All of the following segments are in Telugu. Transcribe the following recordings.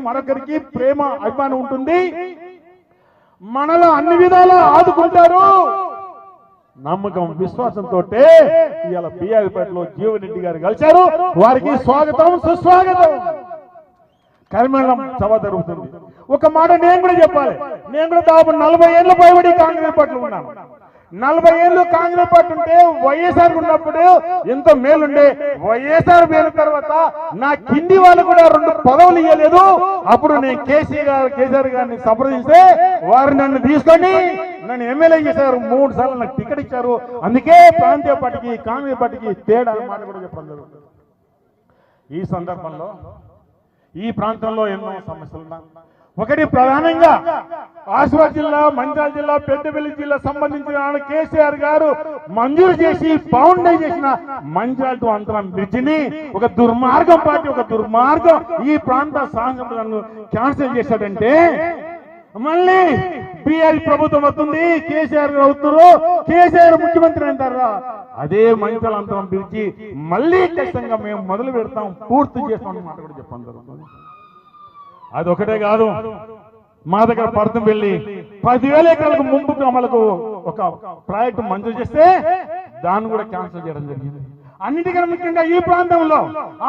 మరొకరికి ప్రేమ అభిమానం ఉంటుంది, మనలో అన్ని విధాలా ఆదుకుంటారు. నమ్మకం విశ్వాసంతో ఇవాళ బిఆర్పేటలో జీవన్రెడ్డి గారు కలిశారు. వారికి స్వాగతం సుస్వాగతం. కరిమేళం సభ జరుగుతుంది. ఒక మాట నేను కూడా చెప్పాలి. నేను కూడా దాదాపు 40 ఏళ్ళు పైబడి కాంగ్రెస్ పార్టీలో ఉన్నాను. 40 ఏళ్ళు కాంగ్రెస్ పార్టీ ఉంటే వైఎస్ఆర్ ఉన్నప్పుడు ఎంతో మేలుండే. వైఎస్ఆర్ పోయిన తర్వాత నా కింది వాళ్ళు కూడా 2 పదవులు ఇవ్వలేదు. అప్పుడు నేను కేసీఆర్ గారిని సంప్రదిస్తే వారు నన్ను తీసుకొని నన్ను ఎమ్మెల్యే చేశారు. 3 సార్లు నాకు టికెట్ ఇచ్చారు. అందుకే ప్రాంతీయ పార్టీకి కాంగ్రెస్ పార్టీకి తేడా మాట కూడా చెప్పడం జరుగుతుంది. ఈ సందర్భంలో ఈ ప్రాంతంలో ఎన్నో సమస్యలు ఉన్నాయి. ఒకటి ప్రధానంగా ఆసిఫాబాద్ జిల్లా, మంచిర్యాల జిల్లా, పెద్దపల్లి జిల్లా సంబంధించిన కేసీఆర్ గారు మంజూరు చేసి ఫౌండేషన్ చేసిన మంచిర్యాల టు అంతరం బ్రిడ్జిని ఒక దుర్మార్గం పార్టీ, ఒక దుర్మార్గం ఈ ప్రాంత సాంఘికలను క్యాన్సిల్ చేశాడంటే మళ్ళీ బీఆర్ ప్రభుత్వం వస్తుంది, కేసీఆర్ అవుతారు, కేసీఆర్ ముఖ్యమంత్రి అంటారా? అదే మంచిర్యాల అంతరం బ్రిడ్జి మళ్ళీ ఖచ్చితంగా మేము మొదలు పెడతాం, పూర్తి చేస్తామని మాట కూడా చెప్పడం జరుగుతుంది. అదొకటే కాదు, మా దగ్గర పర్తంపల్లి 10,000 ఎకరాలకు ముంపు గ్రామాలకు ఒక ప్రాజెక్టు మంజూరు చేస్తే దాన్ని కూడా క్యాన్సిల్ చేయడం జరిగింది. అన్నిటికన్నా ముఖ్యంగా ఈ ప్రాంతంలో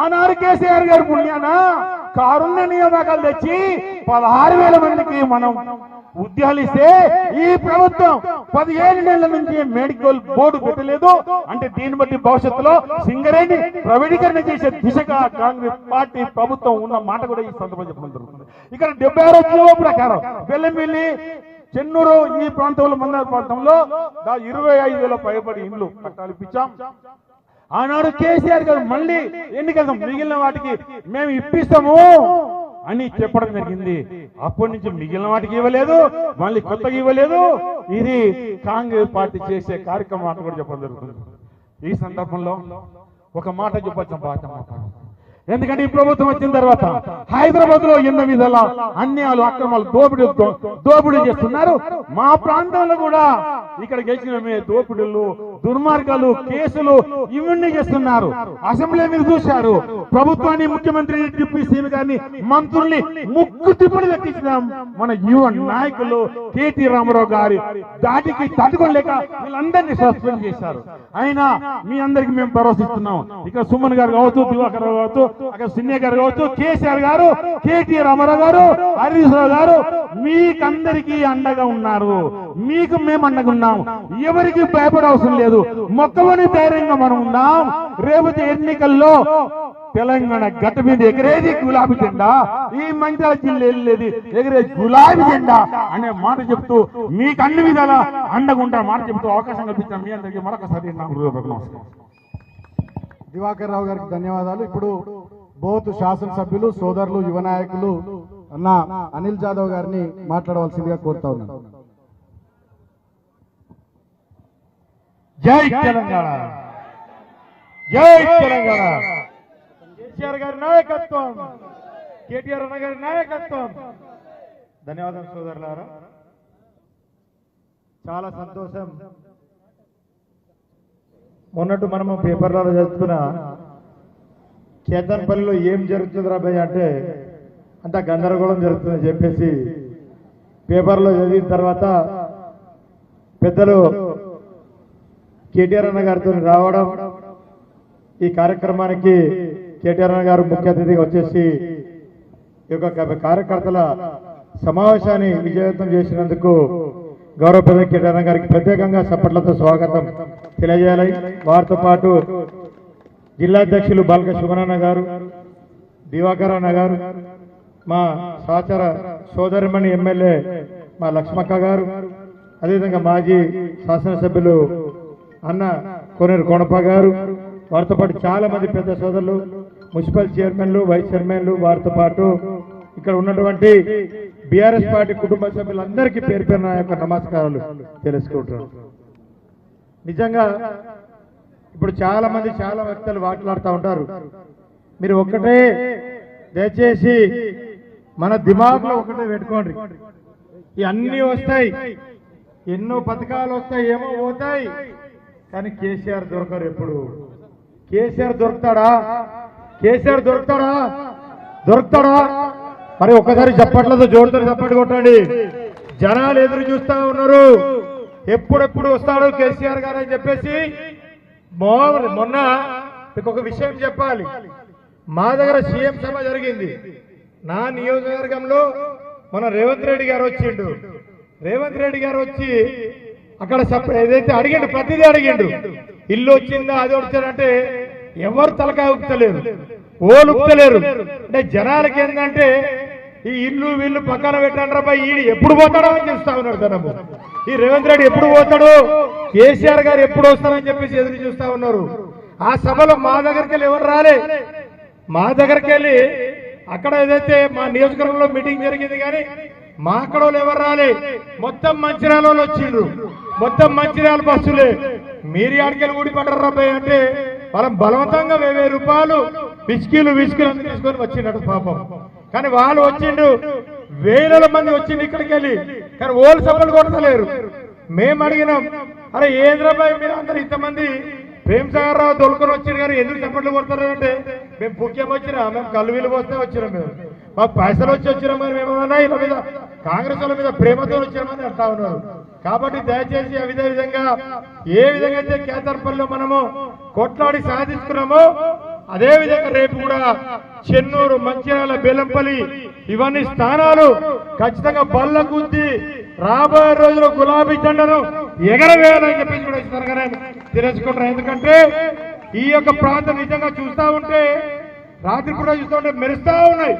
ఆనాడు కేసీఆర్ గారి పుణ్యాన కారుణ్య నియామకాలు తెచ్చి 16,000 మందికి మనం ఉద్యోగాలు ఇస్తే ఈ ప్రభుత్వం 17 నెలల నుంచి మెడికల్ బోర్డు పెట్టలేదు. అంటే దీన్ని బట్టి భవిష్యత్తులో సింగరేణి ప్రైవేటీకరణ చేసే దిశగా కాంగ్రెస్ పార్టీ ప్రభుత్వం ఉన్న మాట కూడా ఈ సందర్భంగా చెప్పడం జరుగుతుంది. ఇక్కడ 76 జీవో ప్రకారం బెల్లంపల్లి, చెన్నూరు ఈ ప్రాంతంలో మందార ప్రాంతంలో 25,000 పైబడి ఇండ్లు కట్టాలిపించాం. ఆనాడు కేసీఆర్ గారు మళ్ళీ ఎన్నికలు మిగిలిన వాటికి మేము ఇప్పిస్తాము అని చెప్పడం జరిగింది. అప్పటి నుంచి మిగిలిన వాటికి ఇవ్వలేదు, మళ్ళీ కొత్తగా ఇవ్వలేదు. ఇది కాంగ్రెస్ పార్టీ చేసే కార్యక్రమం కూడా చెప్పడం జరుగుతుంది. ఈ సందర్భంలో ఒక మాట చెప్పొచ్చు బాధ మాట్లాడు. ఎందుకంటే ఈ ప్రభుత్వం వచ్చిన తర్వాత హైదరాబాద్ లో ఎన్నో విధాల అన్యాయాలు, అక్రమాలు, దోపిడీ చేస్తున్నారు. మా ప్రాంతంలో కూడా ఇక్కడ గెలిచిన దోపిడీలు, దుర్మార్గాలు, కేసులు ఇవన్నీ చేస్తున్నారు. అసెంబ్లీ మీద చూశారు. ప్రభుత్వాన్ని, ముఖ్యమంత్రి, డిప్యూటీ సీఎం గారిని, మంత్రుల్ని ముక్కు తిప్పలు లెక్కించిన మన యువ నాయకులు కేటీ రామారావు గారి దాటికి తట్టుకోలేక వీళ్ళందరినీ సస్పెండ్ చేశారు. అయినా మీ అందరికి మేము భరోసా ఇస్తున్నాం. ఇక్కడ సుమన్ గారు కావచ్చు, దివాకర్ కావచ్చు, అక్కడ సిన్నే గారు కావచ్చు, కేసీఆర్ గారు, కేటీ రామారావు గారు, హరీష్ రావు గారు మీకందరికీ అండగా ఉన్నారు. మీకు మేము అండగా ఉన్నాం. ఎవరికి భయపడే అవసరం లేదు. మొక్కవని ధైర్యంగా మనం ఉన్నాం. రేపటి ఎన్నికల్లో తెలంగాణ గట్ట మీద ఎగిరేది గులాబీ జెండా, ఈ మంచిర్యాల జిల్లా వెళ్ళేది ఎగిరేది గులాబీ జెండా అనే మాట చెప్తూ మీకు అన్ని విధాల అండగా ఉంటా మాట చెప్తూ అవకాశం కల్పించాం. మీ అందరికీ మరొకసారి నమస్కారం. దివాకర్ రావు గారికి ధన్యవాదాలు. ఇప్పుడు బోత్ శాసనసభ్యులు, సోదరులు, యువ నాయకులు అన్న అనిల్ జాదవ్ గారిని మాట్లాడవలసిందిగా కోరుతా ఉన్నాను. జై తెలంగాణ, జై తెలంగాణ. కేసీఆర్ గారి నాయకత్వం, కేటీఆర్ అన్న గారి నాయకత్వం. ధన్యవాదాలు సోదరులారా. చాలా సంతోషం. మొన్నట్టు మనము పేపర్లలో చదువుకున్న కేతన్పల్లిలో ఏం జరుగుతుంది రాబోయే అంటే అంత గందరగోళం జరుగుతుందని చెప్పేసి పేపర్లో చదివిన తర్వాత పెద్దలు కేటీఆర్ అన్న గారితో రావడం, ఈ కార్యక్రమానికి కేటీఆర్ అన్న గారు ముఖ్య అతిథిగా వచ్చేసి ఈ యొక్క కార్యకర్తల సమావేశాన్ని విజయవంతం చేసినందుకు గౌరవ ప్రధాని కేటీఆర్ అన్న గారికి ప్రత్యేకంగా చప్పట్లతో స్వాగతం తెలియజేయాలి. వారితో పాటు జిల్లాధ్యక్షులు బాలక శుభనన్న గారు, దివాకర్ అన్న గారు, మా సహచర సోదరిమణి ఎమ్మెల్యే మా లక్ష్మక్క గారు, అదేవిధంగా మాజీ శాసనసభ్యులు అన్న కోనేరు కోనప్ప గారు, వారితో పాటు చాలా మంది పెద్ద సోదరులు, మున్సిపల్ చైర్మన్లు, వైస్ చైర్మన్లు, వారితో పాటు ఇక్కడ ఉన్నటువంటి బీఆర్ఎస్ పార్టీ కుటుంబ సభ్యులందరికీ పేరు పేరు నా యొక్క నమస్కారాలు తెలుసుకుంటున్నాను. నిజంగా ఇప్పుడు చాలా మంది చాలా వ్యక్తులు మాట్లాడుతూ ఉంటారు. మీరు ఒక్కటే దయచేసి మన దిమాగ్లో ఒకటే పెట్టుకోండి. ఇవన్నీ వస్తాయి, ఎన్నో పథకాలు వస్తాయి, ఏమో పోతాయి, కానీ కేసీఆర్ దొరకరు. ఎప్పుడు కేసీఆర్ దొరుకుతాడా? కేసీఆర్ దొరుకుతాడా? దొరుకుతాడా? మరి ఒక్కసారి చప్పట్లతో జోరుతో చప్పట్లు కొట్టండి. జనాలు ఎదురు చూస్తా ఉన్నారు, ఎప్పుడెప్పుడు వస్తాడు కేసీఆర్ గారు అని చెప్పేసి. మొన్న మీకు ఒక విషయం చెప్పాలి. మా దగ్గర సీఎం సభ జరిగింది. నా నియోజకవర్గంలో మన రేవంత్ రెడ్డి గారు వచ్చిండు. రేవంత్ రెడ్డి గారు వచ్చి అక్కడ ఏదైతే అడిగిండు, ప్రతిదీ అడిగిండు. ఇల్లు వచ్చిందా, అది వచ్చారంటే ఎవరు తలకాయ ఉప్పుతలేరు, ఓలు ఉప్పుతలేరు. అంటే జనాలకి ఏంటంటే ఈ ఇల్లు వీళ్ళు పక్కన పెట్టండి రా, ఈడు ఎప్పుడు పోతాడో అని చూస్తా ఉన్నాడు జనము. ఈ రేవంత్ రెడ్డి ఎప్పుడు పోతాడు, కేసీఆర్ గారు ఎప్పుడు వస్తారని చెప్పేసి ఎదురు చూస్తా ఉన్నారు. ఆ సభలో మా దగ్గరికి వెళ్ళి ఎవరు రాలే. మా దగ్గరికి వెళ్ళి అక్కడ ఏదైతే మా నియోజకవర్గంలో మీటింగ్ జరిగింది, కానీ మా అక్కడ ఎవరు రాలే. మొత్తం మంచిర్యాల వాళ్ళు వచ్చిండ్రు, మొత్తం మంచిర్యాల బస్సులే. మీరు ఆడికెళ్ళి ఊడిపడ్డారు రాబాయ్ అంటే వాళ్ళం బలవంతంగా 1000 రూపాయలు విస్కీలు తీసుకొని వచ్చిండట పాపం. కానీ వాళ్ళు వచ్చిండు, వేల మంది వచ్చిండు ఇక్కడికి వెళ్ళి, కానీ ఓళ్ళు సభలు కొడతలేరు. మేము అడిగినాం, అరే ఏంద్రాబాయ్ మీరు అందరు ఇంతమంది ప్రేమ్ సాగర్ రావు దొలుకొని వచ్చిండు కానీ ఎందుకు చప్పట్లు కొడతారు అంటే, మేము ముఖ్యం వచ్చినా, మేము కళ్ళు వీలు పోస్తే వచ్చినాం, మేము మాకు పైసలు వచ్చి వచ్చినాం, కానీ మేమన్నా ఇలా మీద కాంగ్రెస్ వాళ్ళ మీద ప్రేమతో వచ్చామని అంటా ఉన్నారు. కాబట్టి దయచేసి అదే విధంగా ఏ విధంగా అయితే కేతర్పల్లిలో మనము కొట్లాడి సాధించుకున్నామో అదే విధంగా రేపు కూడా చెన్నూరు, మంచిర్యాల, బెల్లంపల్లి ఇవన్నీ స్థానాలు ఖచ్చితంగా బల్ల గుద్ది రాబోయే రోజుల్లో గులాబీ జెండాను ఎగరవేయాలని చెప్పేసి కూడా ఇస్తారుగానే తెలుసుకుంటారు. ఎందుకంటే ఈ యొక్క ప్రాంతం నిజంగా చూస్తా ఉంటే, రాత్రి కూడా చూస్తూ ఉంటే మెరుస్తా ఉన్నాయి.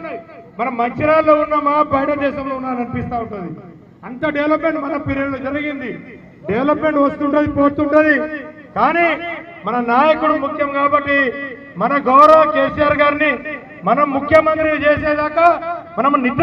మనం మంచిర్యాలలో ఉన్నామా, బయట దేశంలో ఉన్నామని అనిపిస్తూ ఉంటుంది. అంత డెవలప్మెంట్ మన పీరియడ్ లో జరిగింది. డెవలప్మెంట్ వస్తుంటది, పోతుంటది. కానీ మన నాయకుడు ముఖ్యం కాబట్టి మన గౌరవ కేసీఆర్ గారిని మనం ముఖ్యమంత్రి చేసేదాకా మనం నిద్ర